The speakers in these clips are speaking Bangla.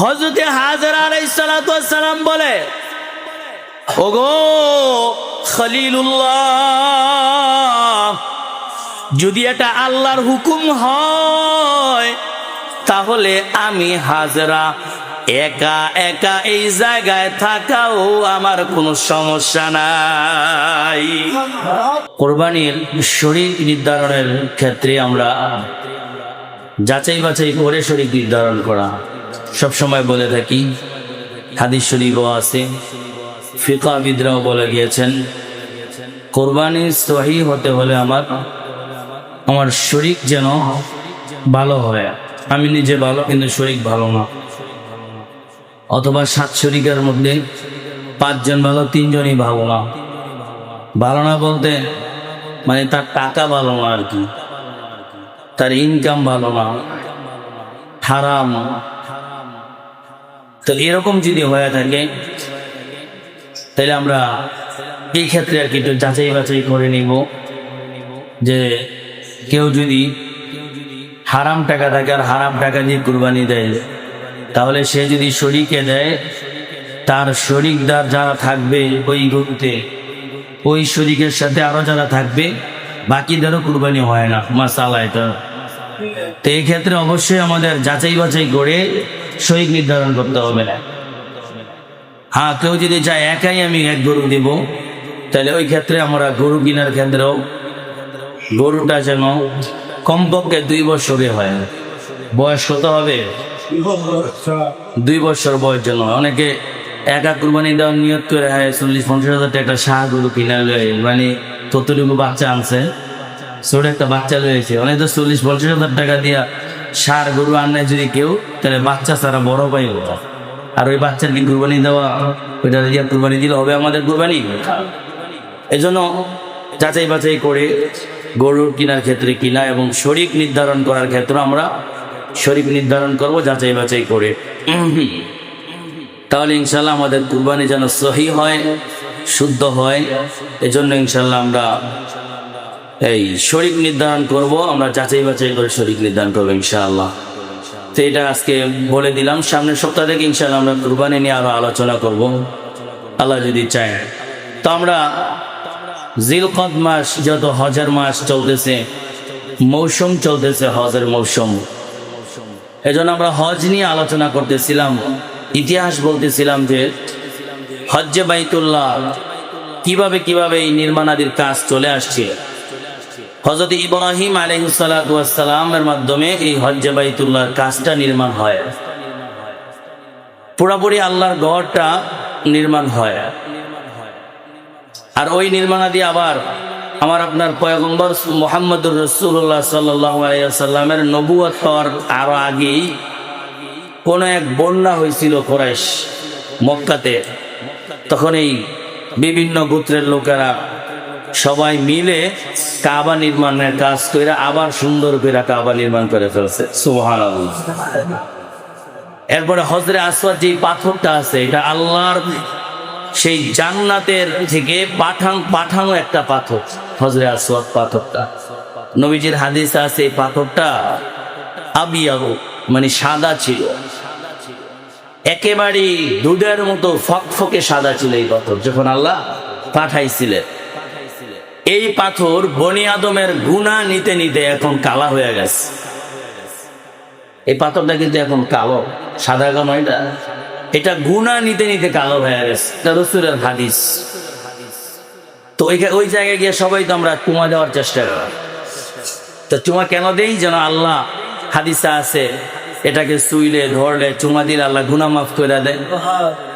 হযরতে হাজরা আলাইহিস সালাতু ওয়াস সালাম বলে, ওগো খলিলুল্লাহ, যদি এটা আল্লাহর হুকুম হয় তাহলে আমি হাজরা একা একা এই জায়গায় থাকাও আমার কোনো সমস্যা নাই। কোরবানির শরীক নির্ধারণের ক্ষেত্রে আমরা যাচাই বাছাই করে শরীক নির্ধারণ করা সবসময় বলে থাকি। হাদিস শরীফও আছে, ফিকহবিদরাও বলে গিয়েছেন, কোরবানি সহিহ হতে হলে আমার শরীক যেন ভালো হয়। আমি নিজে ভালো কিন্তু শরীক ভালো না, অথবা 7 শরীকের মধ্যে 5 জন ভালো, 3 জনই ভালো না। ভালো না বলতে মানে তার টাকা ভালো না আর কি, তার ইনকাম ভালো না, হারাম। তো এরকম যদি হয়ে থাকে তাহলে আমরা এই ক্ষেত্রে আর কি একটু যাচাই বাছাই করে নিব যে কেউ যদি হারাম টাকা থাকে আর হারাম টাকা দিয়ে কুরবানি দেয়, তাহলে সে যদি শরীকে দেয়, তার শরীকদার যারা থাকবে ওই গরুতে, ওই শরীকের সাথে আরো যারা থাকবে বাকিদেরও কুরবানি হয় না। মাসালা এটা। তো এই ক্ষেত্রে অবশ্যই আমাদের যাচাই বাছাই করে শরীক নির্ধারণ করতে হবে না। হ্যাঁ, কেউ যদি চায় একাই আমি এক গরু দেব, তাহলে ওই ক্ষেত্রে আমরা গরু কেনার ক্ষেত্রেও গরুটা যেন কমপক্ষে 2 বছরে হয়। বয়স কত হবে? 2 বছর বয়স যেন। অনেকে একা কুরবানি দেওয়ার নিয়ত করে 40-50 হাজার টাকা একটা শাহ গরু কিনা লয়, মানে ততটুকু বাচ্চা আনছে, ছোট একটা বাচ্চা রয়েছে, অনেক তো 40-50 হাজার টাকা দিয়া সার গরু আনে যদি কেউ, তাহলে বাচ্চা ছাড়া বড় পাইব। আর ওই বাচ্চার কি কুরবানি দেওয়া, ওইটা দিয়ে কুরবানি দিলে হবে আমাদের কুরবানি? এই জন্য যাচাই বাছাই করে গরুর কেনার ক্ষেত্রে কিনা এবং শরীক নির্ধারণ করার ক্ষেত্রে আমরা শরীক নির্ধারণ করব যাচাই বাছাই করে। তাহলে ইনশাল্লাহ আমাদের কুরবানি যেন সহিহ হয়, শুদ্ধ হয়। এজন্য ইনশাল্লাহ আমরা এই শরীক নির্ধারণ করব, আমরা যাচাই বাছাই করে শরীক নির্ধারণ করবো ইনশাআল্লাহ। তো এটা আজকে বলে দিলাম। সামনের সপ্তাহ থেকে ইনশাআল্লাহ আমরা কুরবানি নিয়ে আরো আলোচনা করব, আল্লাহ যদি চায়। তো আমরা জিলকদ মাস, যত হজের মাস চলতেছে, মৌসুম চলতেছে, হজের মৌসুম, এজন্য আমরা হজ নিয়ে আলোচনা করতেছিলাম। ইতিহাস বলতেছিলাম যে হজ্জে বাইতুল্লাহ কিভাবে এই নির্মাণাদির কাজ চলে আসছে। হযরত ইব্রাহিম আলাইহিস সালাতু ওয়াস সালামের মাধ্যমে এই হজ্জে বাইতুল্লাহর কাজটা নির্মাণ হয়, পুরোপুরি আল্লাহর ঘরটা নির্মাণ হয়। আর ওই নির্মাণাদি আবার আমার আপনার পয়গম্বর মুহাম্মদুর রাসূলুল্লাহ সাল্লাল্লাহু আলাইহি ওয়াসাল্লামের নবুয়ত হওয়ার আরো আগেই কোন এক বন্যা হয়েছিল কুরাইশ মক্কাতে। তখন এই বিভিন্ন গোত্রের লোকেরা সবাই মিলে কাবা নির্মাণের কাজ করে আবার সুন্দর করে কাবা নির্মাণ করে ফেলছে। সুবহানাল্লাহ। এরপরে হজরে আসওয়াদ যে পাথরটা আছে, এটা আল্লাহর সেই জান্নাতের থেকে পাঠানো একটা পাথর, হজরে আসওয়াদ পাথরটা। নবীজির হাদিস আছে এই পাথরটা আবিয়াহু, মানে সাদা ছিল, একেবারে দুধের মতো ফকফকে সাদা ছিল এই পাথর যখন আল্লাহ পাঠাইছিলেন। এই পাথর বনি আদমের গুনাহ নিতে নিতে এখন কালা হয়ে গেছে। এই পাথরটা কিন্তু এখন কালো, সাদা কেন? এটা গুনাহ নিতে নিতে কালো হয়ে গেছে, এটা রাসূলের হাদিস। তো ওই জায়গায় গিয়ে সবাই তো আমরা চুমা দেওয়ার চেষ্টা করি। তো চুমা কেন দেই? যেন আল্লাহ হাদিসে আছে এটাকে ছুঁইলে ধরলে চুমা দিলে আল্লাহ গুনাহ মাফ করে দেয়।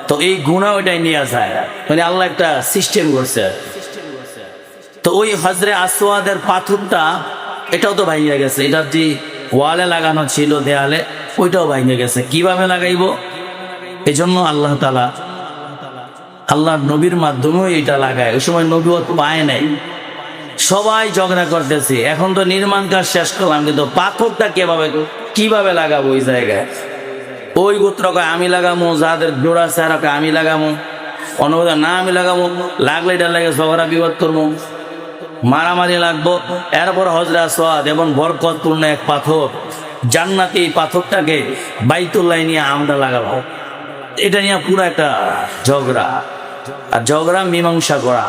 তো এই গুনাহ ওইটাই নিয়ে যায়, মানে আল্লাহ একটা সিস্টেম করছে। তো ওই হজরে আসওয়াদের পাথরটা এটাও তো ভাঙিয়ে গেছে, এটার যে ওয়ালে লাগানো ছিল দেয়ালে, ওইটাও ভাঙিয়ে গেছে। কিভাবে লাগাইবো? এই জন্য আল্লাহ তাআলা আল্লাহর নবীর মাধ্যমেও এটা লাগায়। ওই সময় নবুয়ত পায় নাই, সবাই ঝগড়া করতেছে। এখন তো নির্মাণ কাজ শেষ করলাম, কিন্তু পাথরটা কিভাবে লাগাবো ওই জায়গায়? ওই গোত্র কয় আমি লাগামো, যাদের জোড়া চেহারা কয় আমি লাগামো, অনুবাদ না আমি লাগামো, লাগলে এটা লাগে ঝগড়া বিবাদ করবো, মারামারি লাগবো। এরপর হজরে আসওয়াদ এবং বরকতপূর্ণ এক পাথর, জান্নাতে এই পাথরটাকে বাইতুল্লাহ নিয়ে আমরা লাগাবো। এটা নিয়ে পুরো একটা ঝগড়া, আর ঝগড়া মীমাংসা করা।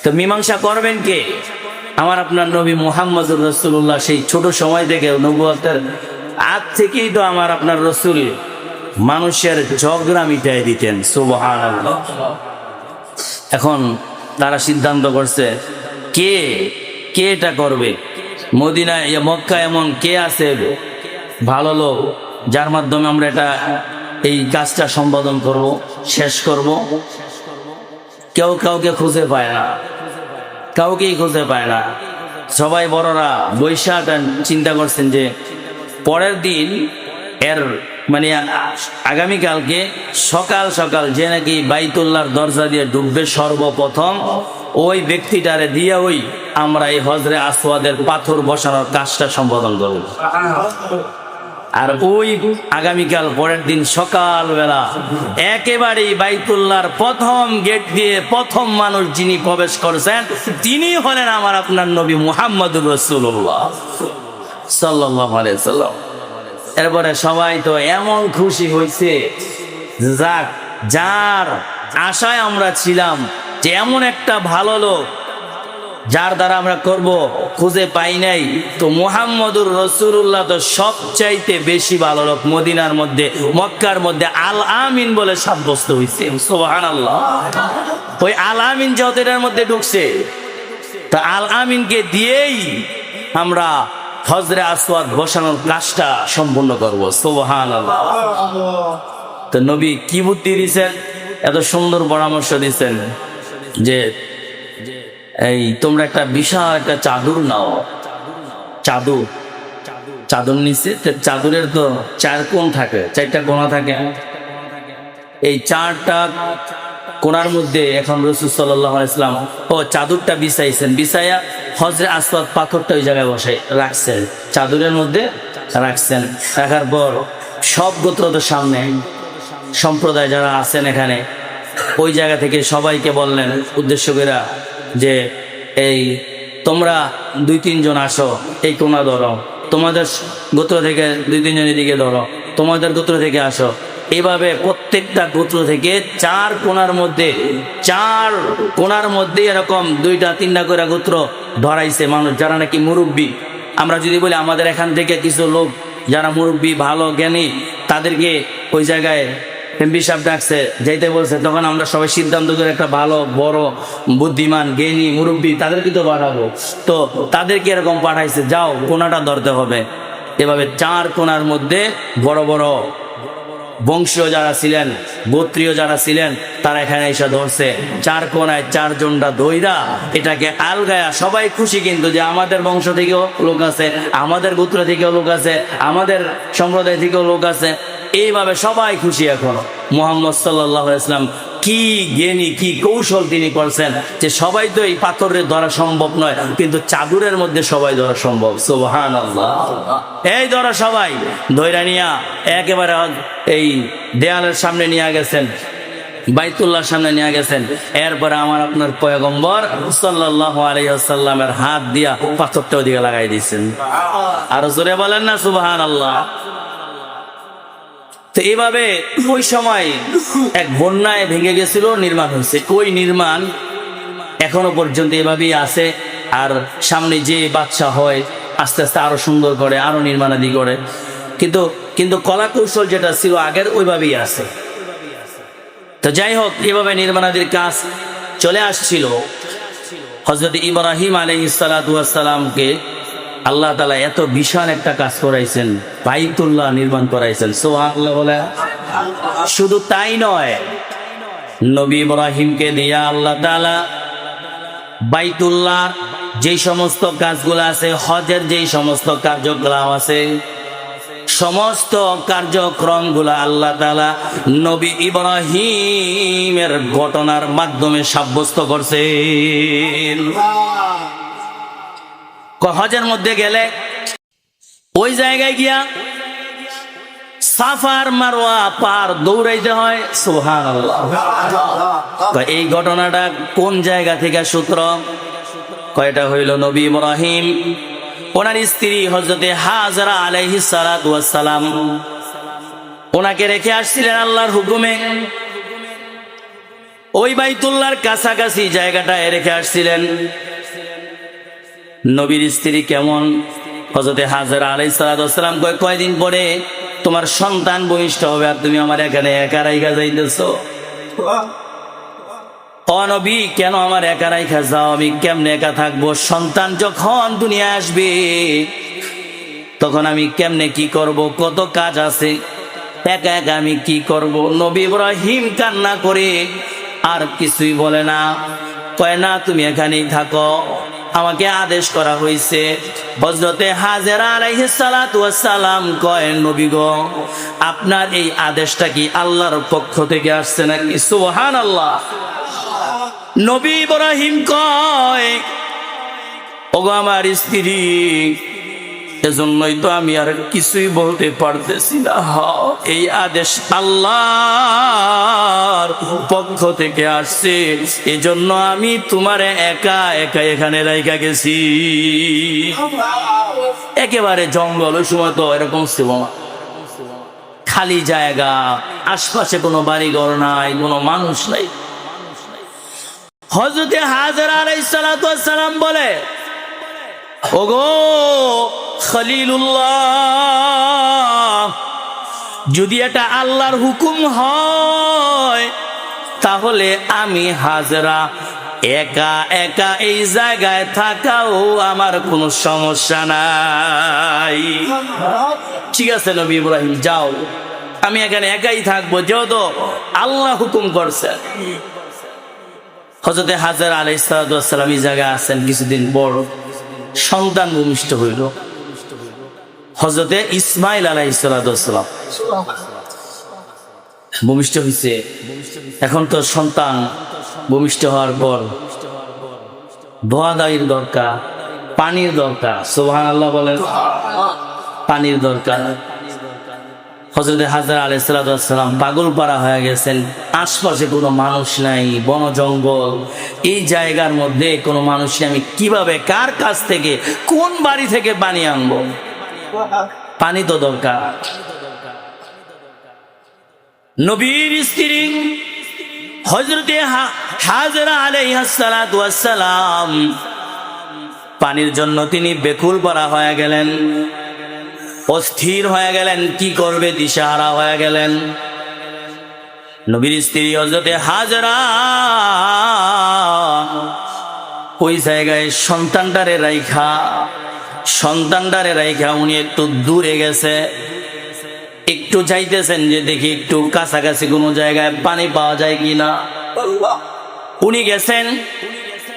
তো মীমাংসা করবেন কে? আমার আপনার নবী মুহাম্মদুর রাসূলুল্লাহ। সেই ছোট সময় থেকে, নবুয়তের আগ থেকেই তো আমার আপনার রসুল মানুষের ঝগড়া মিটাই দিতেন। সুবহানাল্লাহ। এখন তারা সিদ্ধান্ত করছে কে এটা করবে। মদিনায়, মক্কায় এমন কে আছে ভালো লোক যার মাধ্যমে আমরা এই কাজটা সম্পাদন করব, শেষ করব? কেউ কাউকে খুঁজে পায় না, কাউকেই খুঁজে পায় না। সবাই বড়রা বৈশাখ চিন্তা করছেন যে পরের দিন মানে আগামীকালকে সকাল সকাল যে নাকি বাইতুল্লাহর দরজা দিয়ে ঢুকবে সর্বপ্রথম, ওই ব্যক্তিটারে দিয়ে আমরা এই হজরে আসওয়াদের পাথর বসানোর কাজটা সম্পাদন করব। আর ওই আগামীকাল পরের দিন সকালবেলা একেবারেই বাইতুল্লাহর প্রথম গেট দিয়ে প্রথম মানুষ যিনি প্রবেশ করেছেন তিনি হলেন আমার আপনার নবী মুহাম্মদুর রাসূলুল্লাহ সাল্লাল্লাহু আলাইহি ওয়াসাল্লাম। এরপরে সবাই তো এমন খুশি হয়েছে, যাক, যার আশায় আমরা ছিলাম যে এমন একটা ভালো লোক যার দ্বারা আমরা করব খুঁজে পাই নাই। তো মুহাম্মদুর রাসূলুল্লাহ তো সবচাইতে বেশি ভালো লোক। মদিনার মধ্যে, মক্কার মধ্যে আল আমিন বলে সাব্যস্ত হয়েছে। সুবহানাল্লাহ। ওই আল আমিন যত এটার মধ্যে ঢুকছে, তা আল আমিনকে দিয়েই আমরা হজরে আসওয়াদ বসানোর কাজটা সম্পূর্ণ করব। সুবহানাল্লাহ। তো নবী কি বুদ্ধি দিয়েছেন, এত সুন্দর পরামর্শ দিয়েছেন যে এই তোমরা একটা বিশাল একটা চাদর নাও। চাদর নিচে, চাদরের তো চার কোণ থাকে, চারটা কোণা থাকে। এই চারটা কোণার মধ্যে এখন রাসূল সাল্লাল্লাহু আলাইহি ওয়াসাল্লাম চাদরটা বিছাইছেন, বিছাইয়া হজরে আসওয়াদ পাথরটা ওই জায়গায় বসে রাখছেন, চাদরের মধ্যে রাখছেন। রাখার পর সব গোত্রদের সামনে সম্প্রদায় যারা আছেন এখানে, ওই জায়গা থেকে সবাইকে বললেন উদ্দেশ্য করে যে এই তোমরা 2-3 জন আসো, এই কোণা ধরো, তোমাদের গোত্র থেকে 2-3 জন এদিকে ধরো, তোমাদের গোত্র থেকে আসো। এইভাবে প্রত্যেকটা গোত্র থেকে 4 কোণার মধ্যে এরকম 2-3টা করে গোত্র ধরাইছে মানুষ যারা নাকি মুরব্বী। আমরা যদি বলি আমাদের এখান থেকে কিছু লোক যারা মুরব্বী ভালো জ্ঞানী, তাদেরকে ওই জায়গায় এমপি সাহেব ডাকছে, যাইতে বলছে, তখন আমরা সবাই সিদ্ধান্ত করে একটা ভালো বড় বুদ্ধিমান জ্ঞানী মুরব্বী তাদেরকে তো পাঠাবো। তো তাদেরকে এরকম পাঠাইছে, যাও কোণাটা ধরতে হবে। এভাবে 4 কোণার মধ্যে বড় বড় বংশীয় যারা ছিলেন, গোত্রীয় যারা ছিলেন, তারা এখানে এসে ধরছে। 4 কোণায় 4 জনটা দইরা এটাকে আলগায়া সবাই খুশি, কিন্তু যে আমাদের বংশ থেকেও লোক আছে, আমাদের গোত্র থেকেও লোক আছে, আমাদের সম্প্রদায় থেকেও লোক আছে। এইভাবে সবাই খুশি। এখন মুহাম্মদ সাল্লাল্লাহু আলাইহি ওয়াসাল্লাম কি জ্ঞানী, কি কৌশল তিনি করছেন যে সবাই তো এই পাথরের ধরা সম্ভব নয়, কিন্তু চাদরের মধ্যে সবাই ধরা সম্ভব। সুবহানাল্লাহ। এই ধরা সবাই ধইরা নিয়া একেবারে এই দেয়ালের সামনে নিয়ে গেছেন, বাইতুল্লাহর সামনে নিয়ে গেছেন। এরপরে আমার আপনার পয়গম্বর সাল্লাল্লাহু আলাইহি ওয়াসাল্লামের হাত দিয়া পাথরটা ওদিকে লাগাই দিয়েছেন। আর জোরে বলেন না সুবহানাল্লাহ। তো এইভাবে ওই সময় এক বন্যায় ভেঙে গেছিল, নির্মাণ হয়েছে। ওই নির্মাণ এখনো পর্যন্ত এভাবেই আছে। আর সামনে যে বাদশা হয় আস্তে আস্তে আরো সুন্দর করে, আরো নির্মাণাদি করে, কিন্তু কলা কৌশল যেটা ছিল আগের ওইভাবেই আছে। তো যাই হোক, এভাবে নির্মাণাদির কাজ চলে আসছিল। হযরত ইব্রাহিম আলাইহিস সালাতু ওয়াস সালামকে আল্লাহ তাআলা এত বিশাল একটা কাজ করাইছেন, বাইতুল্লাহ নির্মাণ করাইছেন। সুবহানাল্লাহ বলে। শুধু তাই নয়, নবী ইব্রাহিমকে দিয়ে আল্লাহ তাআলা বাইতুল্লাহ যেই সমস্ত কাজগুলো আছে, হজের যেই সমস্ত কার্যক্রম আছে, সমস্ত কার্যক্রমগুলো আল্লাহ তাআলা নবী ইব্রাহিমের ঘটনার মাধ্যমে সাব্যস্ত করছেন। হজের মধ্যে গেলে ওই জায়গায় গিয়া সাফার মারওয়া পার দৌড়াইতে হয়। সুবহানাল্লাহ। এই ঘটনাটা কোন জায়গা থেকে সূত্র? কয়টা হইল নবী ইব্রাহিম ওনার স্ত্রী হযরতে হাজরা আলাইহিস সালাতু ওয়াস সালাম ওনাকে রেখে আসছিলেন আল্লাহর হুকুমে। ওই বাইতুল্লাহর কাছাকাছি জায়গাটায় রেখে আসছিলেন। নবীর স্ত্রী কেমন? হযরতে হাজরা আলাইহিস সালাতু ওয়াস সালাম কয়, কয়দিন পরে তোমার সন্তান ভূমিষ্ঠ হবে আর তুমি আমার এখানে একা রাইখা যাইতেছো? ও নবী, কেন আমার একা রাইখা যাও? আমি কেমনে একা থাকবো? সন্তান যখন দুনিয়া আসবে তখন আমি কেমনে কি করব? কত কাজ আছে, একা একা আমি কি করব? নবী ইব্রাহিম কান্না করে আর কিছুই বলে না, কয় না তুমি এখানেই থাকো, আমাকে আদেশ করা হয়েছে। হযরতে হাজেরা আলাইহিস সালাতু ওয়াস সালাম কয়, নবী গো, আপনার এই আদেশটা কি আল্লাহর পক্ষ থেকে আসছে নাকি? সুবহানাল্লাহ। নবী ইব্রাহিম কয়, ওগো আমার স্ত্রী, এজন্যই তো আমি আর কিছুই বলতে পারতেছি না। এই আদেশ আল্লাহর পক্ষ থেকে আসছে, এজন্য আমি তোমারে একা একা এখানে রাইখা গেছি। একেবারে জঙ্গল, ওই সময় তো এরকম ছিল না, খালি জায়গা, আশপাশে কোনো বাড়িঘর নাই, কোনো মানুষ নাই। হযরতে হাজরা আলাইহিস সালাতু ওয়াস সালাম বলে, ওগো খলিলুল্লাহ, যদি এটা আল্লাহর হুকুম হয় তাহলে আমি হাজরা একা একা এই জায়গায় থাকাও আমার কোনো সমস্যা নাই। ঠিক আছে নবী ইব্রাহিম, যাও, আমি এখানে একাই থাকবো, যেহেতু আল্লাহ হুকুম করছেন। হযরতে হাজরা আলাইহিস সালাতু ওয়াস সালাম এই জায়গায় আছেন। কিছুদিন পর সন্তান ভূমিষ্ঠ হইল, হযরতে ইসমাইল আলাইহিস সালাতু ওয়াস সালাম ভূমিষ্ঠ হইছে। এখন তো সন্তান ভূমিষ্ঠ হওয়ার পর দোয়াদাইয়ের দরকার, পানির দরকার। সুবহানাল্লাহ বলেন, পানির দরকার। হযরতে হাজরা আলাইহিস সালাতু ওয়াস সালাম পাগলপাড়া হয়ে গেছেন, আশপাশে কোনো মানুষ নাই, বন জঙ্গল, এই জায়গার মধ্যে কোনো মানুষ নেই, আমি কিভাবে, কার কাছ থেকে, কোন বাড়ি থেকে পানি আনবো? পানি তো দরকার। নবীর স্ত্রী হযরতে হাজরা আলাইহিস সালাতু ওয়াস সালাম পানির জন্য তিনি বেকুল পাড়া হয়ে গেলেন, অস্থির হয়ে গেলেন, কি করবে দিশাহারা হয়ে গেলেন। নবীর স্ত্রী হযরতে হাজরা ওই জায়গায় সন্তানটারে রাইখা উনি একটু দূরে গেছে, একটু যাইতেছেন যে দেখি একটু কাছাকাছি কোনো জায়গায় পানি পাওয়া যায় কিনা। উনি গেছেন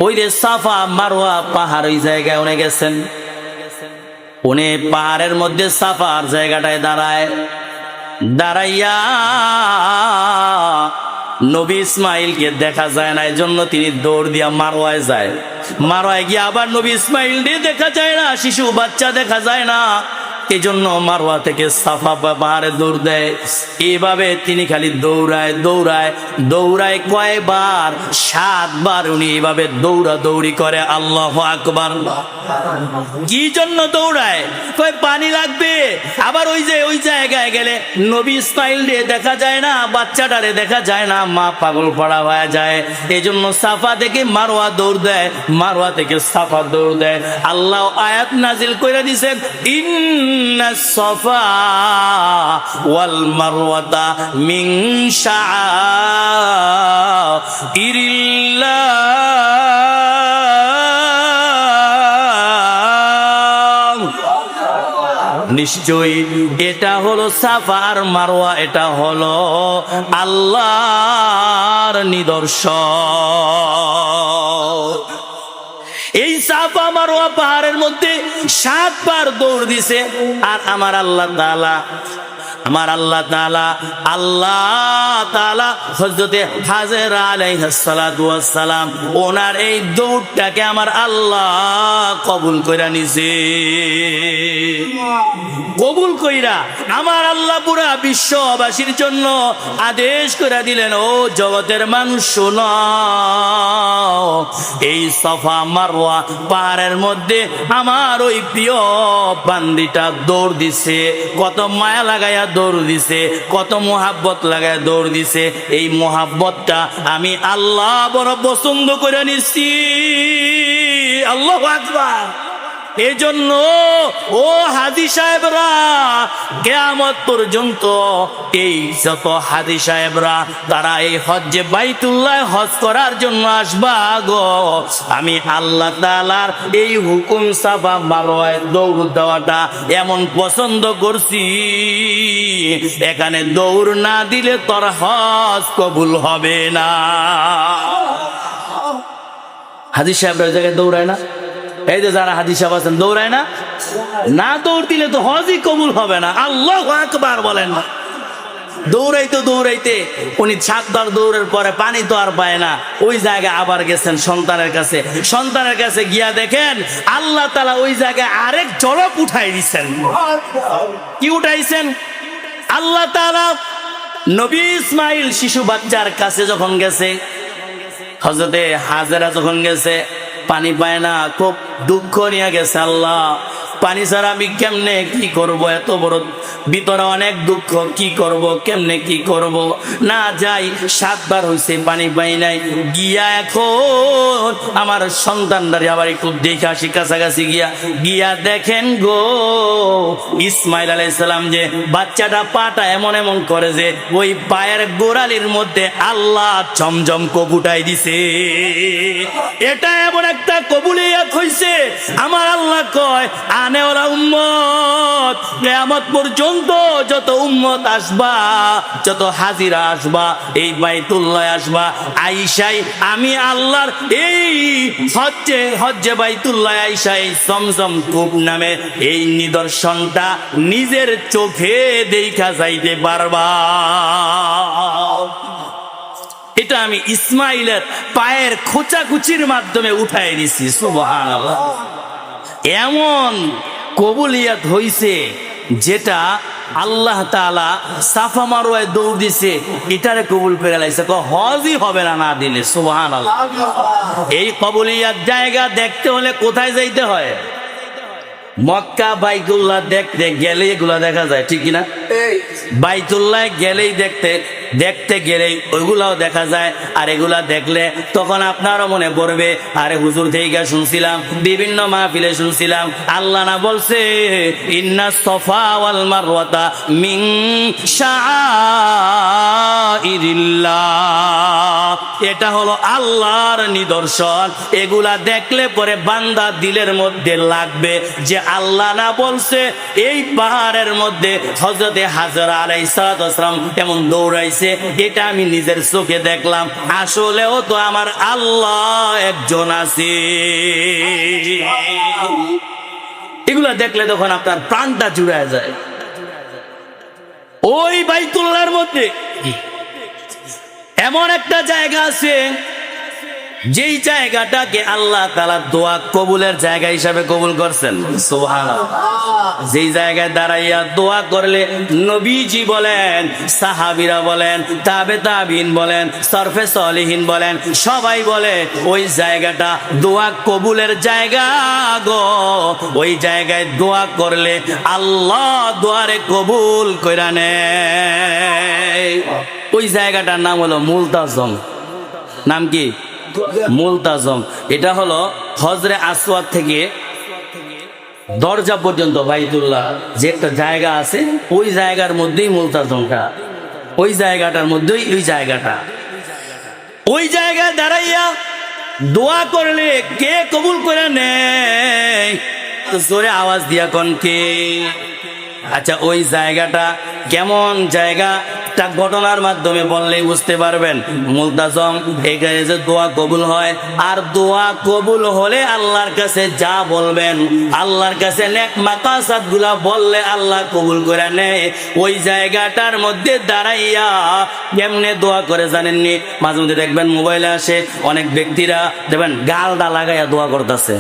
ওই যে সাফা মারওয়া পাহাড়, ওই জায়গায় উনি গেছেন। উনি পাহাড়ের মধ্যে সাফার জায়গাটায় দাঁড়াইয়া নবী ইসমাইলকে দেখা যায় না, এই জন্য তিনি দৌড় দিয়া মারওয়ায় যায়। মারওয়ায় গিয়ে আবার নবী ইসমাইল দিয়ে দেখা যায় না, শিশু বাচ্চা দেখা যায় না, এই জন্য মারওয়া থেকে সাফা পাহাড়ে দৌড় দেয়। এইভাবে তিনি খালি দৌড়ায় কয়বার? 7 বার উনি এইভাবে দৌড়াদৌড়ি করে। আল্লাহু আকবার। কি জন্য দৌড়ায়? কয় পানি লাগবে। আবার ওই জায়গায় গেলে নবী ইসমাইল রে দেখা যায় না, বাচ্চাটারে দেখা যায় না, মা পাগল পড়া হয়ে যায়। এই জন্য সাফা থেকে মারওয়া দৌড় দেয়, মারওয়া থেকে সাফা দৌড় দেয়। আল্লাহ আয়াত নাজিল করে দিয়েছেন, ইন্নাস সাফা ওয়াল মারওয়াতা মিন শাআইরিল্লাহ, নিশ্চয়ই এটা হলো সাফা আর মারওয়া, এটা হলো আল্লাহর নিদর্শন। এই সাফা মারওয়া পাহাড়ের মধ্যে 7 বার দৌড় দিছে। আর আমার আল্লাহ তাআলা আমার আল্লাহ তাআলা হযরতে হাজেরা আলাইহিস সালাতু ওয়াস সালাম ওনার এই দৌড়টাকে আমার আল্লাহ কবুল কইরা নিছে। কবুল কইরা আমার আল্লাহ পুরা বিশ্ববাসীর জন্য আদেশ করে দিলেন, ও জগতের মানুষ শোনো, এই সাফা মারওয়া পাহাড়ের মধ্যে আমার ওই প্রিয় বান্দিটা দৌড় দিছে, কত মায়া লাগাইয়া দৌড় দিছে, কত মোহাব্বত লাগাইয়া দৌড় দিছে। এই মোহাব্বতটা আমি আল্লাহ বড় পছন্দ করে নিছি। আল্লাহু আকবার। এই জন্য ও হাজী সাহেবরা, কিয়ামত পর্যন্ত এই যত হাজী সাহেবরা তারা এই হজ্জে বাইতুল্লাহ হজ করার জন্য আসবা গো, আমি আল্লাহ তাআলার এই হুকুম সাফা মারওয়ায় দৌড় দেওয়াটা এমন পছন্দ করছি, এখানে দৌড় না দিলে তোর হজ কবুল হবে না। হাজী সাহেবরা ওই জায়গায় দৌড়ায় না? এই যে যারা হাজী সাহেব আছেন দৌড়ায় না? না দৌড় দিলে তো হজই কবুল হবে না। আল্লাহু আকবার বলেন না। দৌড়াইতে উনি 7 দৌড়ের পরে পানি তো আর পায় না, ওই জায়গায় আবার গেছেন সন্তানের কাছে গিয়া দেখেন আল্লাহ তাআলা ওই জায়গায় আরেক জলক উঠাই দিচ্ছেন। কি উঠাইছেন? আল্লাহ তাআলা নবী ইসমাইল শিশু বাচ্চার কাছে যখন গেছে, হযরতে হাজেরা যখন গেছে, পানি পায় না, খুব দুঃখ নিয়ে গেছে। আল্লাহ, পানি ছাড়া আমি কেমনে কি করব, এত বড় ভিতরে অনেক দুঃখ, কি করব, কেমনে কি করব, না যাই। 7 বার হয়েছে পানি পাই নাই, গিয়া এখন আমার সন্তানদারি আবার একটু দেখে আসি, কাছাকাছি গিয়া দেখেন গো ইসমাইল আলাইহিস সালাম যে বাচ্চাটা পাটা এমন করে যে ওই পায়ের গোড়ালির মধ্যে আল্লাহ চমচম কবুটাই দিছে। এটা এমন একটা কবুলিয়াত হইছে। আমার আল্লাহ কয়, আনেওয়ালা উম্মত, কিয়ামত পর্যন্ত যত উম্মত আসবা, যত হাজিরা আসবা, এই বাইতুল্লাহ আসবা, আইসাই আমি আল্লাহর এই হজ্জে বাইতুল্লাহ আইসাই জমজম কূপ নামে এই নিদর্শনটা নিজের চোখে দেখা যাইতে পারবা। এটা আমি ইসমাইলের পায়ের খোঁচাখুচির মাধ্যমে উঠাই দিছি। সুবহানাল্লাহ। এমন কবুলিয়াত হইছে যেটা আল্লাহ তাআলা সাফা মারওয়ায় দৌড় দিছে, এটারে কবুল করে লাইছে, হজই হবে না না দিলে। সুবহানাল্লাহ। এই কবুলিয়াত জায়গা দেখতে হলে কোথায় যাইতে হয়? মক্কা বাইতুল্লাহ দেখতে গেলে এগুলা দেখা যায়, ঠিক কিনা? বাইতুল্লাহ গেলেই দেখতে গেলেই ওইগুলাও দেখা যায়। আর এগুলা দেখলে তখন আপনারও মনে পড়বে, আরে হুজুর থেকে শুনছিলাম, বিভিন্ন মাহফিলে শুনছিলাম, আল্লাহ না বলছে ইন্না সফা ওয়াল মারওয়াতা মিন শাআইরিল্লাহ, এটা হলো আল্লাহর নিদর্শন। এগুলা দেখলে পরে বান্দা দিলের মধ্যে লাগবে যে আল্লাহ না বলছে এই পাহাড়ের মধ্যে হযরতে হাজেরা আলাইহিস সালাম এমন দৌড়াইছে, এটা আমি নিজের চোখে দেখলাম। আসলেও তো আমার আল্লাহ একজন আছে। এগুলা দেখলে তখন আপনার প্রাণটা জুড়ায় যায়। ওই বাইতুল্লাহর মধ্যে এমন একটা জায়গা আছে যেই জায়গাটাকে আল্লাহ তাআলা দোয়া কবুলের জায়গা হিসাবে কবুল করছেন। সুবহানাল্লাহ। যেই জায়গায় দাঁড়াইয়া দোয়া করলে নবীজি বলেন, সাহাবীরা বলেন, তাবেঈন বলেন, সরফে সলিহিন বলেন, সবাই বলে ওই জায়গাটা দোয়া কবুলের জায়গা গো। ওই জায়গায় দোয়া করলে আল্লাহ দোয়ারে কবুল কইরা নেয়। ওই জায়গাটার নাম হলো মুলতাজম। নাম কি? মুলতাজম। এটা হলো হজরে আসওয়াদ থেকে দরজা পর্যন্ত বাইতুল্লাহ যে একটা জায়গা আছে, ওই জায়গার মধ্যেই মুলতাজমটা, ওই জায়গাটার মধ্যেই ওই জায়গায় দাঁড়াইয়া দোয়া করলে কে কবুল করে নেয়? জোরে আওয়াজ দিয়া কোন কে? আচ্ছা, ওই জায়গাটা কেমন জায়গা? একটা ঘটনার মাধ্যমে বললেই বুঝতে পারবেন। মুলতাজম এখানে যে দোয়া কবুল হয়, আর দোয়া কবুল হলে আল্লাহর কাছে যা বলবেন, আল্লাহর কাছে নেক মাকাসাদ গুলা বললে আল্লাহ কবুল করে নেয়। ওই জায়গাটার মধ্যে দাঁড়াইয়া কেমনে দোয়া করে জানেননি? মাঝে মধ্যে দেখবেন মোবাইলে আসে অনেক ব্যক্তিরা, দেখবেন গালটা লাগাইয়া দোয়া করতেছে,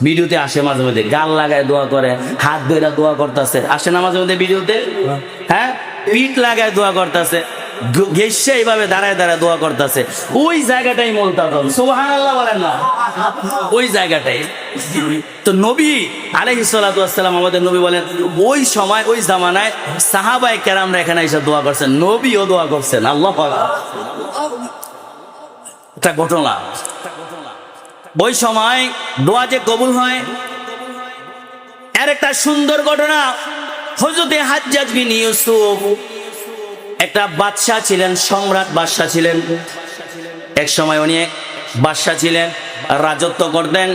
ভিডিওতে আসে মাঝে মধ্যে গাল লাগায় দোয়া করে, হাত ধরে দোয়া করতেছে, আসে না মাঝে মধ্যে ভিডিওতে? হ্যাঁ, পিঠ লাগায় দোয়া করতেছে, ঘেসে এইভাবে দাঁড়ায় দাঁড়ায় দোয়া করতেছে। ওই জায়গাটাই মুলতাজম, সুবহানাল্লাহ বলেন না? ওই জায়গাটাই তো নবী আলাইহিস সালাতু ওয়াস সালাম, আমাদের নবী বলেন ওই সময় ওই জামানায় সাহাবায়ে কেরামরা এখানে এসে দোয়া করছেন, নবীও দোয়া করছেন। আল্লাহ পাক একটা ঘটনা, ওই সময় দোয়া যে কবুল হয় এর একটা সুন্দর ঘটনা। হযরতে হাজ্জাজ বিন ইউসুফ একটা বাদশা ছিলেন, সম্রাট বাদশা ছিলেন। এক সময় উনি বাদশা ছিলেন, রাজত্ব করতেন।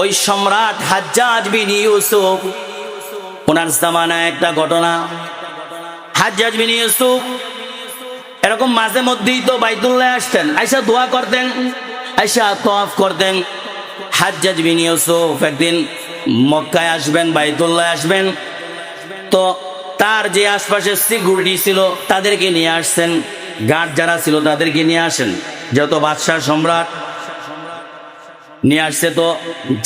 ওই সম্রাট হাজ্জাজ বিন ইউসুফ, ওনার জামানায় একটা ঘটনা, হাজ্জাজ বিন ইউসুফ এরকম মাঝে মধ্যেই তো বাইতুল্লাহ আসতেন, আইসা দোয়া করতেন, আইসা তওয়াফ করতেন। হাজ্জাজ বিন ইউসুফ একদিন মক্কায় আসবেন, বাইতুল্লাহ আসবেন, তো তার যে আশপাশের সিকিউরিটি ছিল তাদেরকে নিয়ে আসছেন, গার্ড যারা ছিল তাদেরকে নিয়ে আসেন, যত বাদশাহ সম্রাট নিয়ে আসছে। তো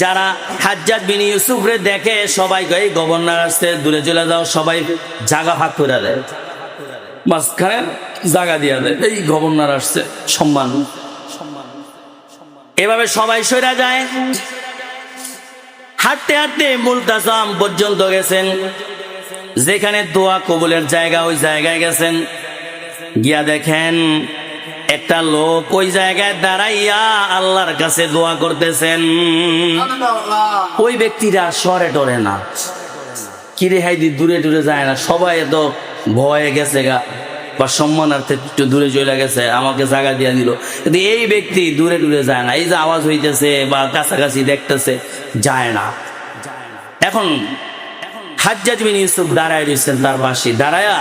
যারা হাজ্জাজ বিন ইউসুফরে দেখে সবাই কয় গভর্নর আসছে, দূরে চলে যাও, সবাই জায়গা ভাগ করে দেয়, মাঝখানে জায়গা দিয়ে দেয়, এই গভর্নর আসছে, সম্মান। এভাবে সবাই সইরা যায়। হাঁটতে হাঁটতে মুলতাজাম পর্যন্ত গেছেন, যেখানে দোয়া কবুলের জায়গা, ওই জায়গায় গেছেন। গিয়া দেখেন একটা লোক ওই জায়গায় দাঁড়াইয়া আল্লাহর কাছে দোয়া করতেছেন। ওই ব্যক্তিরা সরে টরে না, কিরে হাইদি দূরে দূরে যায় না, সবাই তো ভয়ে গেছে গা বা সম্মানার্থে একটু দূরে চলে গেছে, আমাকে জায়গা দিয়ে দিল। কিন্তু এই ব্যক্তি দূরে দূরে যায় না, এই যে আওয়াজ হইতেছে বা কাছাকাছি দেখতেছে, যায় না। এখন হাজ্জাজ বিন ইউসুফ দাঁড়ায় রয়েছেন তার পাশে, দাঁড়ায়া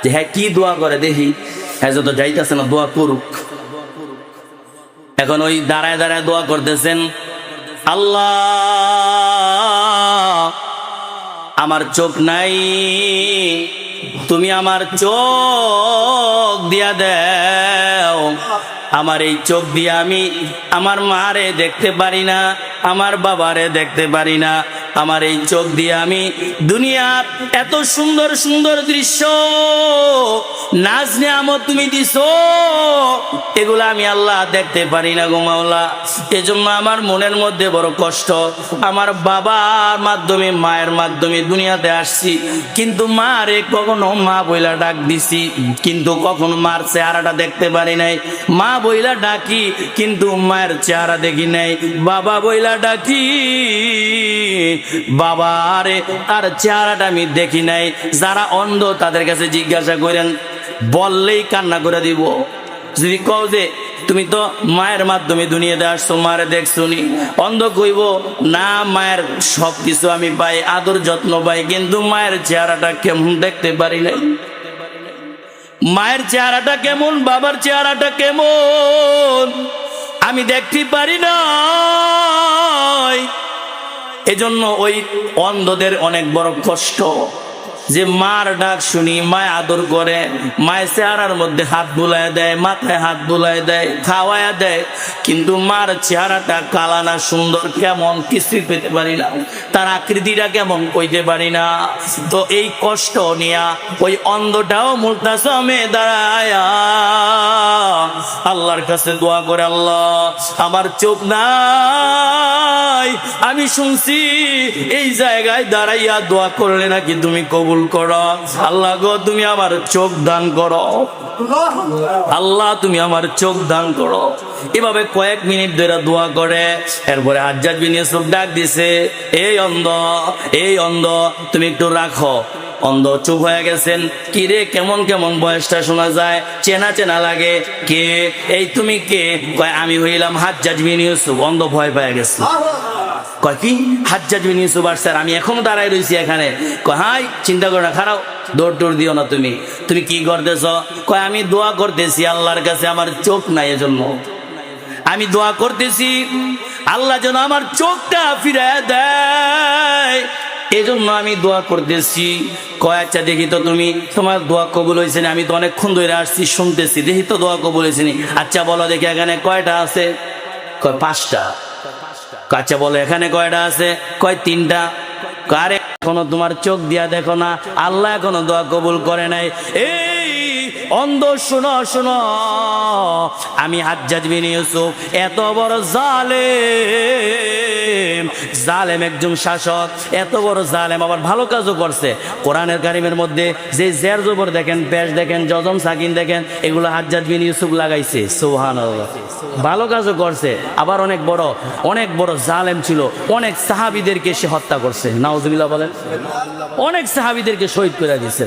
যে হ্যাঁ কি দোয়া করে দেখি, হ্যাঁ যত যাইতেছে না দোয়া করুক। এখন ওই দাঁড়ায় দাঁড়ায় দোয়া করতেছেন, আল্লাহ আমার চোখ নাই, তুমি আমার চোখ দিয়া দাও, আমার এই চোখ দিয়ে আমি আমার মারে দেখতে পারি না, আমার বাবারে দেখতে পারি না, আমার এই চোখ দিয়ে আমি দুনিয়ার এত সুন্দর সুন্দর দৃশ্য নাজ নিয়ামত তুমি দিছো, এগুলো আমি আল্লাহ দেখতে পারি না গো মাওলা। এজন্য আমার মনের মধ্যে বড় কষ্ট। আমার বাবার মাধ্যমে, মায়ের মাধ্যমে দুনিয়াতে আসছি, কিন্তু মারে কখনো মা বইলা ডাক দিছি, কিন্তু কখনো মার চেহারাটা দেখতে পারি নাই। মা বইলা ডাকি কিন্তু মায়ের চেহারা দেখি নাই, বাবা বইলা ডাকি বাবারে তার চেহারাটা আমি দেখি নাই। যারা অন্ধ তাদের কাছে জিজ্ঞাসা করেন, বললেই কান্না করে দিব। যদি কও যে তুমি তো মায়ের মাধ্যমে দুনিয়াতে আসছো, মারে দেখছো নি, অন্ধ কইব না মায়ের সবকিছু আমি পাই, আদর যত্ন পাই, কিন্তু মায়ের চেহারাটা কেমন দেখতে পারি নাই। মায়ের চেহারাটা কেমন, বাবার চেহারাটা কেমন আমি দেখতে পারি না। এজন্য ওই অন্ধদের অনেক বড় কষ্ট যে মার ডাক শুনি, মায় আদর করে, মায়ের চেহারার মধ্যে হাত বুলায় দেয়, মাথায় হাত বুলায় দেয়, খাওয়ায় দেয়, কিন্তু মার চেহারাটা কালা না সুন্দর কেমন কিছুই পেতে পারি না, তার আকৃতিটা কেমন কইতে পারি না। তো এই কষ্ট নিয়া ওই অন্ধটাও মুলতাজামে দাঁড়ায়া আল্লাহর কাছে দোয়া করে, আল্লাহ আমার চোখ নাই, আমি শুনছি এই জায়গায় দাঁড়াইয়া দোয়া করলে নাকি তুমি কবুল করো, আল্লাহ গো তুমি আমার চোখ দান করো, আল্লাহ তুমি আমার চোখ দান করো। এভাবে কয়েক মিনিট ধরে দোয়া করে। এরপরে হাজ্জাজ বিন ইউসুফ ডাক দিছে, এই অন্ধ, এই অন্ধ তুমি একটু রাখো। অন্ধ চুপ হয়ে গেছেন। কি রে, কেমন কেমন বয়সটা শোনা যায়, চেনা চেনা লাগে, কে এই তুমি কে? আমি হইলাম হাজ্জাজ বিন ইউসুফ। অন্ধ ভয় পেয়ে গেছে। কয় কি হাজ্জাজ বিন ইউসুফ আসছে, আমি এখনো দাঁড়ায় রয়েছি এখানে। কয় হাই চিন্তা করো না, খারাপ দৌড় দৌড় দিও না, তুমি কি করতেছ? কয় আমি দোয়া করতেছি আল্লাহর কাছে, আমার চোখ নাই এজন্য আমি দোয়া করতেছি আল্লাহ যেন আমার চোখটা ফিরে দেয়, এজন্য আমি দোয়া করতেছি। কয় আচ্ছা দেখি তো তোমার দোয়া কবুল হয়েছে না? আমি তো অনেকক্ষণ ধরে আসছি শুনতেছি, দেখি তো দোয়া কবুল হয়েছে নি। আচ্ছা বলো দেখি এখানে কয়টা আছে? কয় 5টা। আচ্ছা বলো এখানে কয়টা আছে? কয় 3টা। আরে এখনো তোমার চোখ দিয়া দেখো না, আল্লাহ এখনো দোয়া কবুল করে নাই। এই অন্ধ শোনো শোনো, আমি হাজ্জাজ বিন ইউসুফ এত বড় জালেম একজন শাসক, এত বড় জালেম, আবার ভালো কাজও করছে। কোরআনের কারিমের মধ্যে যে জের জবর দেখেন, পেশ দেখেন, জজম সাকিন দেখেন, এগুলো হাজ্জাজ বিন ইউসুফ লাগাইছে। সুবহানাল্লাহ, ভালো কাজও করছে, আবার অনেক বড় জালেম ছিল। অনেক সাহাবীদেরকে সে হত্যা করছে, নাউজুবিল্লাহ বলেন। অনেক সাহাবীদেরকে শহীদ করে দিয়েছে,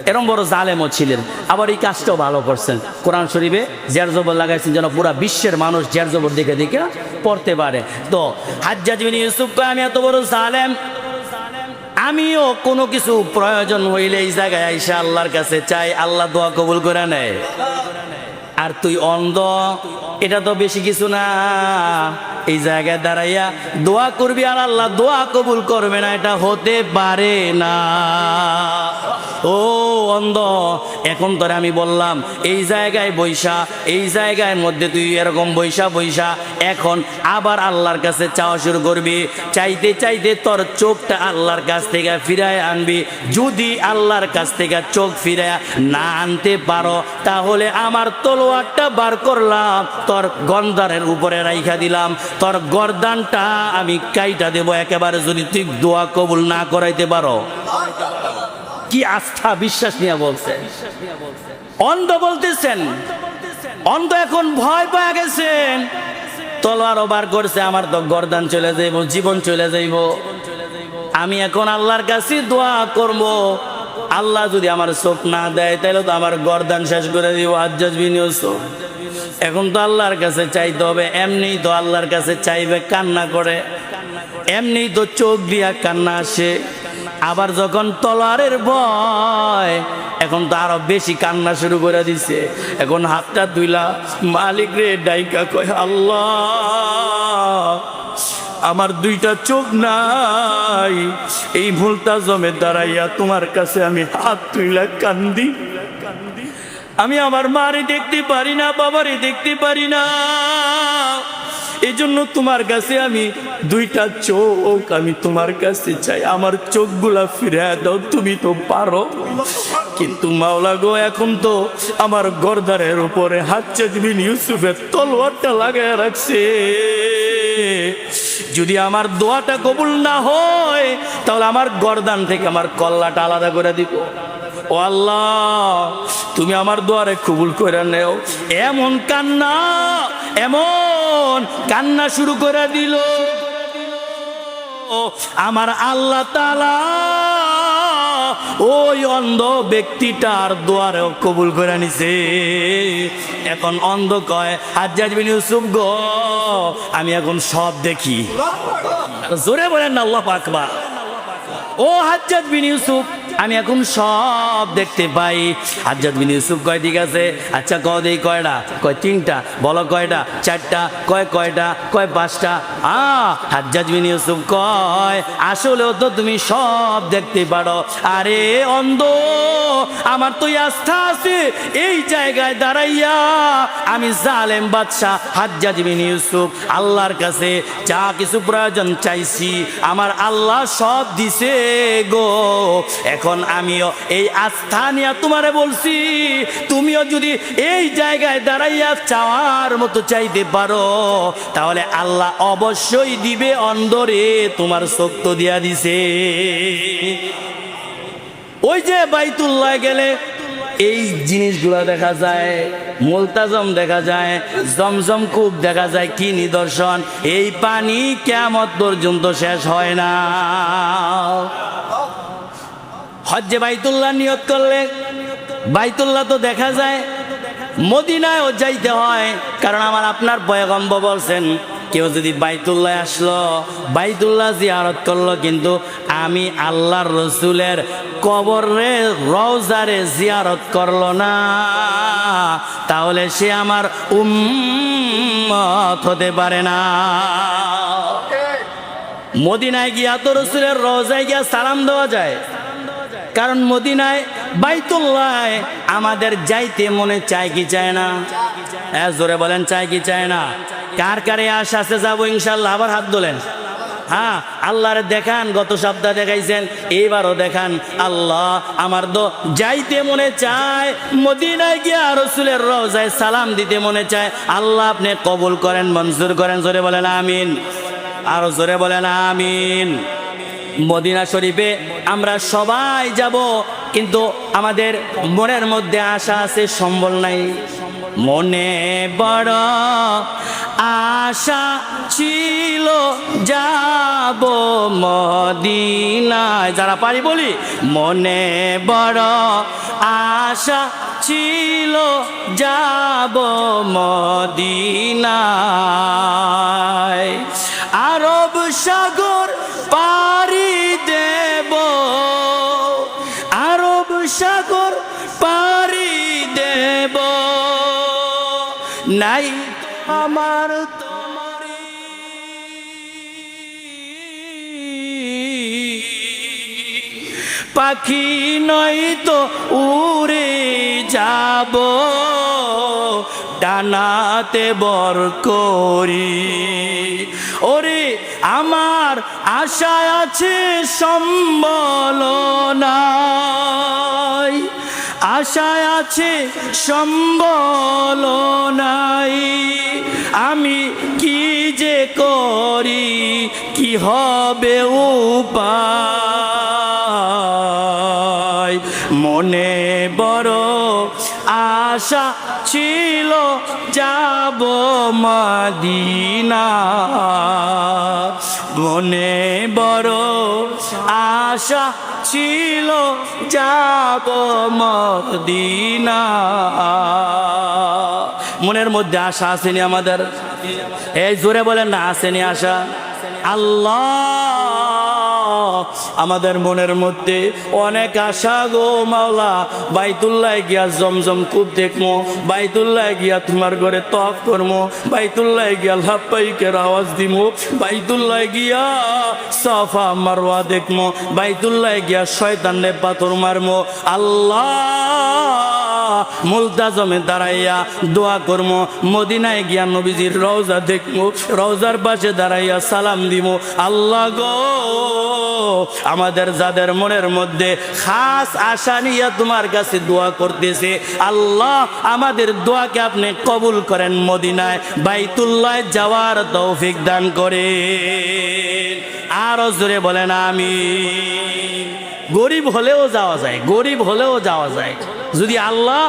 এরকম বড় জালেমও ছিলেন। আবার এই কাজটাও ভালো করছেন, কোরআন শরীফে জের জবর লাগাইছেন যেন পুরা বিশ্বের মানুষ জের জবর দেখে দেখে পড়তে পারে। তো হাজ্জাজ বিন ইউসুফ কয় আমি এত বড় জালেম, আমিও কোনো কিছু প্রয়োজন হইলে এই জায়গায় আইসা আল্লাহর কাছে চাই, আল্লাহ দোয়া কবুল করে নেয়। আর তুই অন্ধ, এটা তো বেশি কিছু না, এই জায়গায় দাঁড়াইয়া দোয়া করবি আর আল্লাহ দোয়া কবুল করবে না, এটা হতে পারে না। ও অন্ধ, এখন তোরে আমি বললাম এই জায়গায় বৈশা, এই জায়গায় মধ্যে তুই এরকম বৈশা এখন আবার আল্লাহর কাছে চাওয়া শুরু করবি। চাইতে চাইতে তোর চোখটা আল্লাহর কাছ থেকে ফিরায় আনবি। যদি আল্লাহর কাছ থেকে চোখ ফিরায় না আনতে পারো, তাহলে আমার তলোয়ারটা বার করলাম, তোর গর্দানের উপরে রাইখা দিলাম, তোর গর্দানটা আমি কাইটা দেব একেবারে, যদি তুই দোয়া কবুল না করাইতে পারো। কি আস্থা বিশ্বাস নিয়ে বলছে। অন্ধ বলতেছেন, অন্ধ এখন ভয় পেয়ে গেছেন, তলোয়ারও বার করছে, আমার তো গর্দান চলে যাইব, জীবন চলে যাইব, আমি এখন আল্লাহর কাছে দোয়া করব, আল্লাহ যদি আমার চোখ না দেয় তাহলে তো আমার গর্দান শেষ করে দিব। হাজ্জাজ বিন ইউসুফ এখন তো আল্লাহর কাছে চাইতে হবে। এমনি তো আল্লাহর কাছে চাইবে, কান্না করে, এমনি তো চোখ দিয়া কান্না আসে, আবার যখন তলোয়ারের ভয়, এখন তো আরো বেশি কান্না শুরু করে দিছে। এখন হাতটা তুইলা মালিক রে ডাইকা কয়, আল্লাহ আমার 2টা চোখ নাই, এই ভুলটা জমে দাঁড়াইয়া তোমার কাছে আমি হাত তুইলা কান্দি, আমি আমার মারে দেখতে পারি না, বাবারে দেখতে পারি না, এই জন্য তোমার কাছে আমি 2টা চোখ আমি তোমার কাছে চাই, আমার চোখগুলা ফিরে দাও, তুমি তো পারো। কিন্তু মাওলা গো, এখন তো আমার গর্দানের উপরে হাজ্জাজ বিন ইউসুফের তলোয়ারটা লাগায় রাখছে, যদি আমার দোয়াটা কবুল না হয় তাহলে আমার গর্দান থেকে আমার কল্লাটা আলাদা করে দিব। ও আল্লাহ, তুমি আমার দোয়ারে কবুল করে নেও। এমন কান্না শুরু করে দিল, আমার আল্লাহ তাআলা ওই অন্ধ ব্যক্তিটার দোয়ারেও কবুল করে নিছে। এখন অন্ধ কয়, হাজ্জাজ বিন ইউসুফ গো, আমি এখন সব দেখি। জোরে বলেন না আল্লাহু আকবার। ও হাজ্জাজ বিন ইউসুফ, আমি এখন সব দেখতে পাই। হাজ্জাজ বিন ইউসুফ কয় ঠিক আছে, আচ্ছা কও দেই কয়টা? কয় 3টা। বলো কয়টা? 4টা। কয় কয়টা? কয় 5টা। হাজ্জাজ বিন ইউসুফ কয়, আসলেও তো তুমি সব দেখতে পারো। আরে অন্ধ, আমার তো আস্থা আছে, এই জায়গায় দাঁড়াইয়া আমি জালেম বাদশাহ হাজ্জাজ বিন ইউসুফ আল্লাহর কাছে যা কিছু প্রয়োজন চাইছি, আমার আল্লাহ সব দিছে গো। এখন আমিও এই আস্থা নিয়ে তোমারে বলছি, তুমিও যদি এই জায়গায় দাঁড়াইয়া চাওয়ার মতো চাইতে পারো, তাহলে আল্লাহ অবশ্যই দিবে। অন্ধরে তোমার চোখ তো দিয়া দিছে। ওই যে বাইতুল্লাহ গেলে এই জিনিসগুলো দেখা যায়, মুলতাজম দেখা যায়, জমজম কূপ দেখা যায়। কি নিদর্শন? এই পানি কিয়ামত পর্যন্ত শেষ হয় না। হজ্জে বাইতুল্লাহ নিয়ত করলে বাইতুল্লাহ তো দেখা যায়, মদিনায়ও যাইতে হয়, কারণ আমার আপনার পয়গম্বর বলছেন কেউ যদি বাইতুল্লাহ আসলো, বাইতুল্লাহ জিয়ারত করলো, কিন্তু আমি আল্লাহর রসুলের কবরে রওজারে জিয়ারত করলো না, তাহলে সে আমার উম্মত হতে পারে না। মদিনায় গিয়া তো রসুলের রওজায় গিয়া সালাম দেওয়া যায়, কারণ মদিনায় বাইতুল্লাহ আমাদের যাইতে মনে চায় কি চায় না? জোরে বলেন, চায় কি চায় না? কার কারে আশা আছে যাবো ইনশাল্লাহ? আবার হাত তোলেন। হ্যাঁ, আল্লাহরে দেখান, গত সপ্তাহ দেখাইছেন, এইবারও দেখান। আল্লাহ আমার তো যাইতে মনে চায়, মদিনায় গিয়া রসুলের রওজায় সালাম দিতে মনে চায়। আল্লাহ আপনি কবুল করেন, মঞ্জুর করেন। জোরে বলেন আমিন, আরো জোরে বলেন আমিন। মদিনা শরীফে আমরা সবাই যাব, কিন্তু আমাদের মনের মধ্যে আশা আছে, সম্বল নাই। মনে বড় আশা ছিল যাব মদিনায়, যারা পারি বলি, মনে বড় আশা ছিল যাব মদিনায়, আরব সাগর পাড়ি দেব, আরব সাগর পাড়ি দেব, নাই আমার তোমারি পাখি নয় তো উড়ে যাব, ডানাতে বর করি। ওরে আমার আশা আছে, সম্বল নাই, আশায় আছে সম্বল নাই, আমি কি যে করি, কি হবে উপায়? মনে বড় আশা ছিল যাব মদিনা, মনে বড় আশা ছিল যাব মদিনা। মনের মধ্যে আশা আসেনি আমাদের? এই জোরে বলেন না, আসেনি আশা? আল্লাহ আমাদের মনের মধ্যে অনেক আশা গো মাওলা। বাইতুল্লাহ গিয়া জমজম কূপ দেখবো, বাইতুল্লাহ গিয়া তোমার ঘরে তফ করবো, বাইতুল্লাহ গিয়া লাব্বাইকের আওয়াজ দিব, বাইতুল্লাহ গিয়া সাফা মারওয়া দেখবো, বাইতুল্লাহ গিয়া শয়তানে পাথর মারবো। আল্লাহ মুলতাজমে দাঁড়াইয়া দোয়া করবো, মদিনায় গিয়া নবীজির রওজা দেখবো, রওজার পাশে দাঁড়াইয়া সালাম দিব। আল্লাহ গো, আমাদের যাদের মনের মধ্যে খাস আশা নিয়ে তোমার কাছে দোয়া করতেছে, আল্লাহ আমাদের দোয়াকে আপনি কবুল করেন, মদিনায় বাইতুল্লাহ যাওয়ার তৌফিক দান করে। আরো জোরে বলেন আমিন। গরিব হলেও যাওয়া যায়, গরিব হলেও যাওয়া যায় যদি আল্লাহ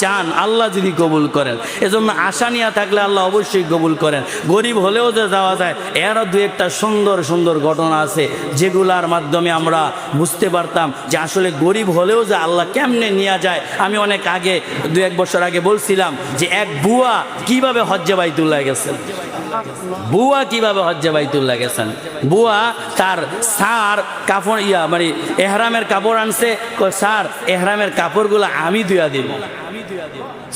চান, আল্লাহ যদি কবুল করেন। এজন্য আশা নিয়ে থাকলে আল্লাহ অবশ্যই কবুল করেন। গরিব হলেও যে যাওয়া যায়, এরও দু একটা সুন্দর সুন্দর ঘটনা আছে যেগুলার মাধ্যমে আমরা বুঝতে পারতাম যে আসলে গরিব হলেও যে আল্লাহ কেমনে নিয়ে যায়। আমি অনেক আগে, 2-1 বছর আগে বলছিলাম যে এক বুয়া কিভাবে হজ্জে বাইতুল্লাহ গেছেন। বুয়া কিভাবে হজ্জে বাইতুল্লাহ গেছেন? বুয়া তার সার কাপড় মানে এহরামের কাপড় আনছে, স্যার এহরামের কাপড়গুলো আমি ধুয়া দিব।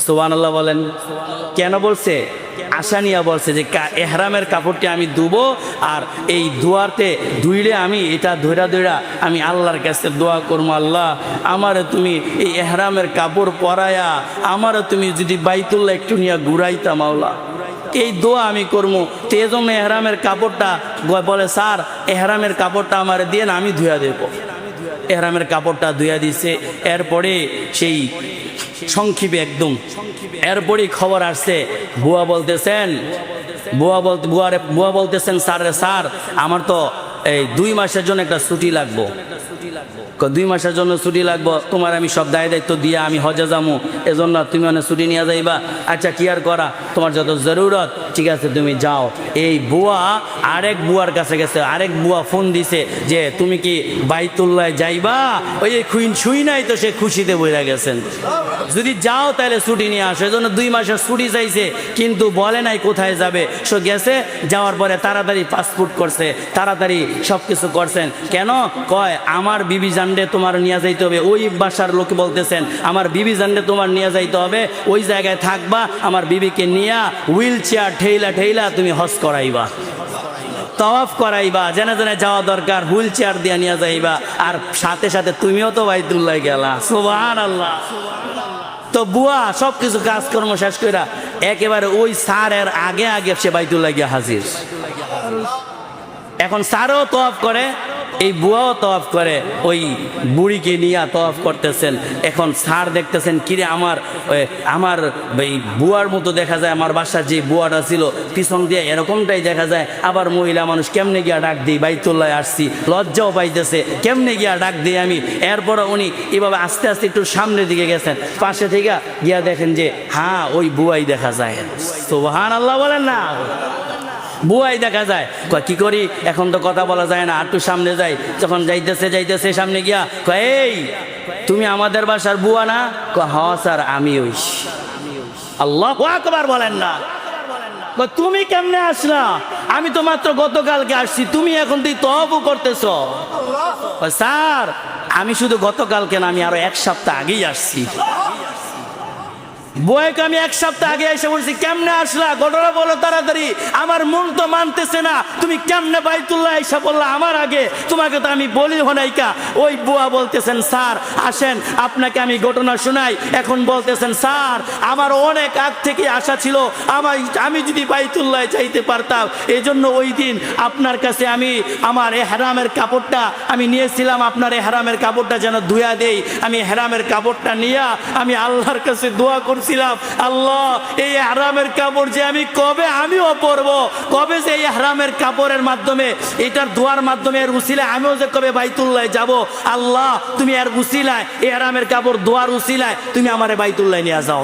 সুবহানাল্লাহ বলেন। কেন বলছে? আশা নিয়া বলছে যে এহরামের কাপড়টি আমি ধুবো, আর এই দোয়াতে ধুইলে আমি এটা ধৈরা ধৈরা আমি আল্লাহর কাছে দোয়া করবো, আল্লাহ আমারে তুমি এই এহরামের কাপড় পরায়া আমারে তুমি যদি বাইতুল্লাহ একটু নিয়ে ঘুরাইতা মাওলা, এই দোয়া আমি করবো। তো এই জন্য এহরামের কাপড়টা বলে, স্যার এহরামের কাপড়টা আমার দিয়ে না, আমি ধুয়া দেব। এহরামের কাপড়টা ধুয়া দিছে। এরপরে সেই সংক্ষেপে একদম এরপরেই খবর আসছে, বুয়া বলতেছেন, বুয়া বলতেছেন, স্যার আমার তো এই 2 মাসের জন্য একটা ছুটি লাগবো। 2 মাসের জন্য ছুটি লাগবো, তোমার আমি সব দায়িত্ব দিয়ে আমি হজে যাবো, এজন্য তুমি অনেক ছুটি নিয়ে যাইবা। আচ্ছা কি আর করা, তোমার যত জরুরত ঠিক আছে তুমি যাও। এই বুয়া আরেক বুয়ার কাছে গেছে, আরেক বুয়া ফোন দিছে যে তুমি কি বাইতুল্লাহ যাইবা? ওই খুইন শুই নাই তো সে খুশিতে বইরা গেছেন, যদি যাও তাহলে ছুটি নিয়ে আসো। এজন্য 2 মাসের ছুটি চাইছে, কিন্তু বলে নাই কোথায় যাবে। সো গেছে, যাওয়ার পরে তাড়াতাড়ি পাসপোর্ট করছে, তাড়াতাড়ি সব কিছু করছেন। কেন কয় আমার বিবি জানলে তোমার নিয়ে যাইতে হবে। ওই বাসার লোকে বলতেছেন আমার বিবি জানলে তোমার নিয়ে যাইতে হবে, ওই জায়গায় থাকবা, আমার বিবিকে নিয়ে হুইল চেয়ার ঠেইলা ঠেইলা তুমি হজ করাইবা, তওয়াফ করাইবা, জেনে জেনে যাওয়া দরকার, হুইল চেয়ার দিয়ে নিয়ে যাইবা, আর সাথে সাথে তুমিও তো বাইতুল্লাহ গেলা। সুবহানাল্লাহ। তো বুয়া সব কিছু কাজকর্ম শেষ কইরা একেবারে ওই স্যারের আগে আগে সে বাইতুল্লাহ গিয়া হাজির। এখন স্যারও তওয়াফ করে, এই বুয়াও তওয়াফ করে, ওই বুড়িকে নিয়ে তওয়াফ করতেছেন। এখন স্যার দেখতেছেন কিরে আমার এই বুয়ার মতো দেখা যায়, আমার বাসার যে বুয়াটা ছিল পিছন দিয়ে এরকমটাই দেখা যায়। আবার মহিলা মানুষ কেমনে গিয়া ডাক দিই, বাইতুল্লাহ আসছি, লজ্জাও পাইতেছে, কেমনে গিয়া ডাক দিই আমি। এরপরে উনি এভাবে আস্তে আস্তে একটু সামনের দিকে গেছেন, পাশে থেকে গিয়া দেখেন যে হ্যাঁ ওই বুয়াই দেখা যায়। সুবহানাল্লাহ বলেন না, বুয়াই দেখা যায়। কয় কি করি, এখন তো কথা বলা যায় না, একটু সামনে যাই। যখন যাইতেছে সামনে গিয়া কয় এই তুমি আমাদের বাসার বুয়া না? কয় হ্যাঁ স্যার আমি ওই। আল্লাহু আকবার বলেন না। কয় তুমি কেমনে আসলা? আমি তো মাত্র গতকালকে আসছি, তুমি এখন তুই তওয়াফও করতেছ। কয় স্যার আমি শুধু গতকালকে না, আমি আরো 1 সপ্তাহ আগেই আসছি। বউকে আমি 1 সপ্তাহ আগে এসে বলছি কেমনে আসলা, ঘটনা বলো তাড়াতাড়ি, আমার মন তো মানতেছে না, তুমি কেমনে বাইতুল্লাহ এসে বললা আমার আগে, তোমাকে তো আমি বলি হনাইকা। ওই বুয়া বলতেছেন স্যার আসেন আপনাকে আমি ঘটনা শোনাই। এখন বলতেছেন স্যার আমার অনেক আগ থেকে আশা ছিল, আমি যদি বাইতুল্লাহ চাইতে পারতাম, এই জন্য ওই দিন আপনার কাছে আমি আমার এহরামের কাপড়টা আমি নিয়েছিলাম, আপনার এহরামের কাপড়টা যেন ধুয়া দেই। আমি এহরামের কাপড়টা নিয়ে আমি আল্লাহর কাছে দোয়া করছি, আল্লাহ এই ইহরামের কাপড় যে আমি কবে আমিও পরবো, কবে যে এই ইহরামের কাপড়ের মাধ্যমে, এটার দোয়ার মাধ্যমে, এর উসিলায় আমিও যে কবে বাইতুল্লাহ যাব, আল্লাহ তুমি এর উসিলায়, ইহরামের কাপড় দোয়ার উসিলায় তুমি আমারে বাইতুল্লাহ নিয়ে যাও।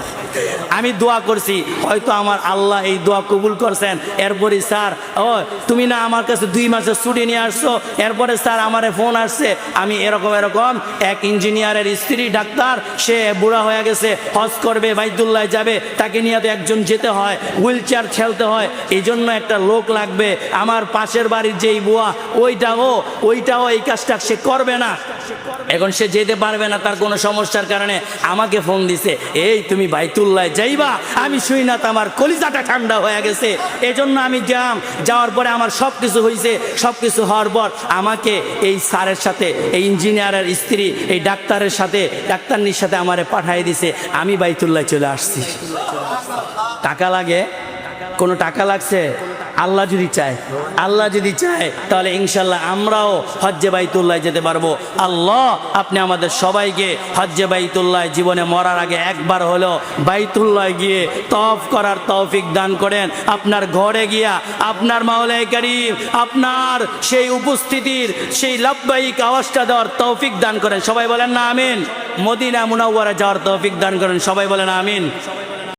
আমি দোয়া করছি, হয়তো আমার আল্লাহ এই দোয়া কবুল করছেন। এরপরে স্যার ও তুমি না আমার কাছে 2 মাসের ছুটি নিয়ে আসছো, এরপরে স্যার আমারে ফোন আসছে, আমি এরকম এক ইঞ্জিনিয়ারের স্ত্রী ডাক্তার, সে বুড়া হয়ে গেছে, হজ করবে, বাইতুল্লাহ যাবে, তাকে নিয়ে তো একজন যেতে হয়, হুইল চেয়ার ঠেলতে হয়, এই জন্য একটা লোক লাগবে। আমার পাশের বাড়ির যেই বুয়া ওইটাও এই কাজটা সে করবে না, এখন সে যেতে পারবে না তার কোনো সমস্যার কারণে আমাকে ফোন দিছে, এই তুমি বাইতুল্লাহ যাইবা? আমি শুই না তো আমার কলিজাটা ঠান্ডা হয়ে গেছে। এই জন্য আমি যাওয়ার পরে আমার সব কিছু হয়েছে, সব কিছু হওয়ার পর আমাকে এই স্যারের সাথে, এই ইঞ্জিনিয়ারের স্ত্রী, এই ডাক্তারের সাথে, ডাক্তারনির সাথে আমারে পাঠিয়ে দিছে, আমি বাইতুল্লাহ চলে আসছি। টাকা লাগে? কোনো টাকা লাগছে? আল্লাহ যদি চায় তাহলে ইনশাল্লাহ আমরাও হজ্জে বাইতুল্লাহ যেতে পারবো। আল্লাহ আপনি আমাদের সবাইকে হজ্জে বাইতুল্লাহ জীবনে মরার আগে একবার হলেও বাইতুল্লাহ গিয়ে তওয়াফ করার তৌফিক দান করেন। আপনার ঘরে গিয়া আপনার মাওলাই কারীম আপনার সেই উপস্থিতির সেই লাব্বাইক আওয়াজটা দেওয়ার তৌফিক দান করেন। সবাই বলেন না আমিন। মদিনা মুনাওয়ারা যাওয়ার তৌফিক দান করেন। সবাই বলেন আমিন।